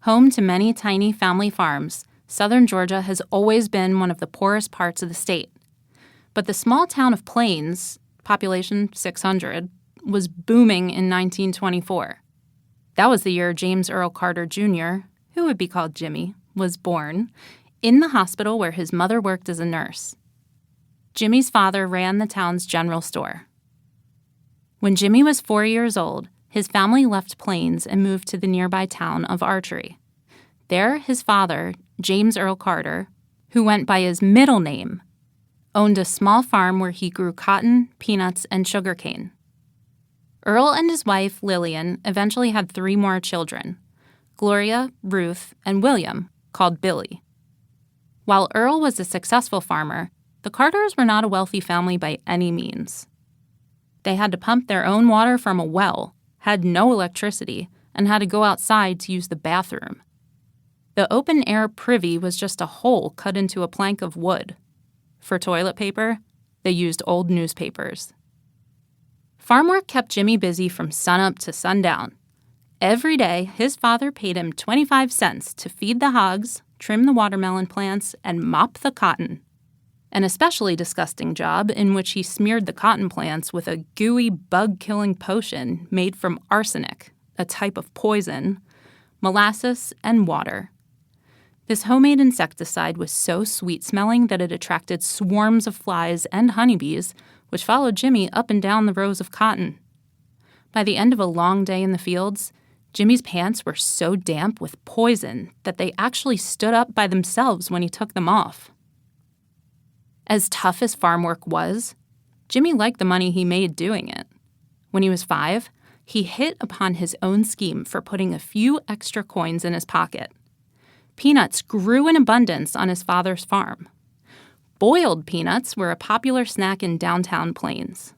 Home to many tiny family farms, southern Georgia has always been one of the poorest parts of the state. But the small town of Plains, population 600, was booming in 1924. That was the year James Earl Carter Jr., who would be called Jimmy, was born, in the hospital where his mother worked as a nurse. Jimmy's father ran the town's general store. When Jimmy was 4 years old, his family left Plains and moved to the nearby town of Archery. There, his father, James Earl Carter, who went by his middle name, owned a small farm where he grew cotton, peanuts, and sugarcane. Earl and his wife, Lillian, eventually had 3 more children, Gloria, Ruth, and William, called Billy. While Earl was a successful farmer, the Carters were not a wealthy family by any means. They had to pump their own water from a well, had no electricity, and had to go outside to use the bathroom. The open-air privy was just a hole cut into a plank of wood. For toilet paper, they used old newspapers. Farm work kept Jimmy busy from sunup to sundown. Every day, his father paid him 25 cents to feed the hogs, trim the watermelon plants, and mop the cotton. An especially disgusting job in which he smeared the cotton plants with a gooey, bug-killing potion made from arsenic, a type of poison, molasses, and water. This homemade insecticide was so sweet-smelling that it attracted swarms of flies and honeybees, which followed Jimmy up and down the rows of cotton. By the end of a long day in the fields, Jimmy's pants were so damp with poison that they actually stood up by themselves when he took them off. As tough as farm work was, Jimmy liked the money he made doing it. When he was 5, he hit upon his own scheme for putting a few extra coins in his pocket. Peanuts grew in abundance on his father's farm. Boiled peanuts were a popular snack in downtown Plains.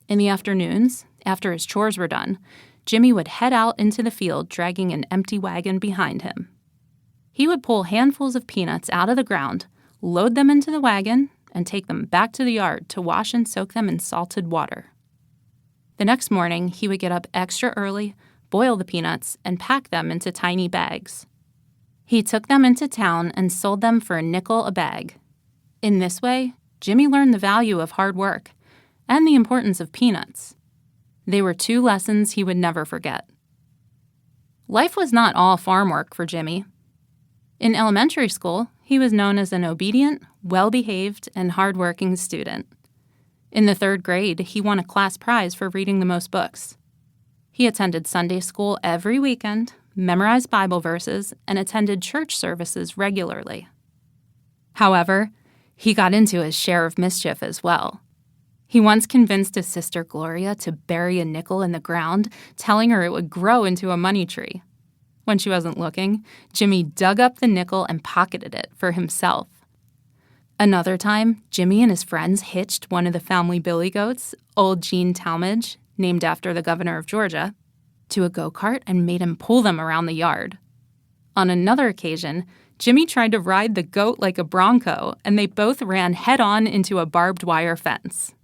In the afternoons, after his chores were done, Jimmy would head out into the field dragging an empty wagon behind him. He would pull handfuls of peanuts out of the ground, load them into the wagon, and take them back to the yard to wash and soak them in salted water. The next morning, he would get up extra early, boil the peanuts, and pack them into tiny bags. He took them into town and sold them for a nickel a bag. In this way, Jimmy learned the value of hard work and the importance of peanuts. They were 2 lessons he would never forget. Life was not all farm work for Jimmy. In elementary school, he was known as an obedient, well-behaved, and hard-working student. In the 3rd grade, he won a class prize for reading the most books. He attended Sunday school every weekend, memorized Bible verses, and attended church services regularly. However, he got into his share of mischief as well. He once convinced his sister Gloria to bury a nickel in the ground, telling her it would grow into a money tree. When she wasn't looking, Jimmy dug up the nickel and pocketed it for himself. Another time, Jimmy and his friends hitched one of the family billy goats, old Gene Talmadge, named after the governor of Georgia, to a go-kart and made him pull them around the yard. On another occasion, Jimmy tried to ride the goat like a bronco, and they both ran head-on into a barbed wire fence.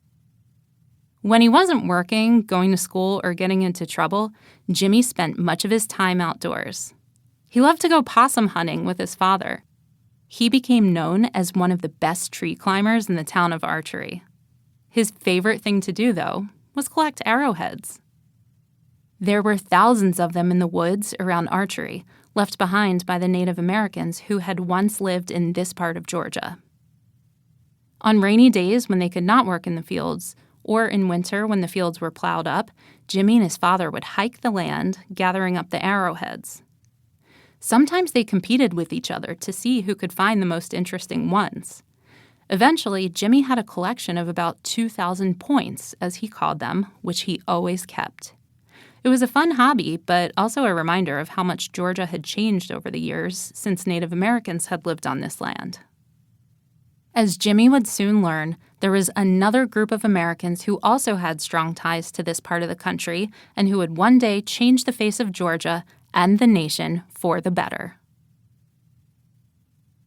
When he wasn't working, going to school, or getting into trouble, Jimmy spent much of his time outdoors. He loved to go possum hunting with his father. He became known as one of the best tree climbers in the town of Archery. His favorite thing to do, though, was collect arrowheads. There were thousands of them in the woods around Archery, left behind by the Native Americans who had once lived in this part of Georgia. On rainy days when they could not work in the fields, or in winter when the fields were plowed up, Jimmy and his father would hike the land, gathering up the arrowheads. Sometimes they competed with each other to see who could find the most interesting ones. Eventually, Jimmy had a collection of about 2,000 points, as he called them, which he always kept. It was a fun hobby, but also a reminder of how much Georgia had changed over the years since Native Americans had lived on this land. As Jimmy would soon learn, there was another group of Americans who also had strong ties to this part of the country and who would one day change the face of Georgia and the nation for the better.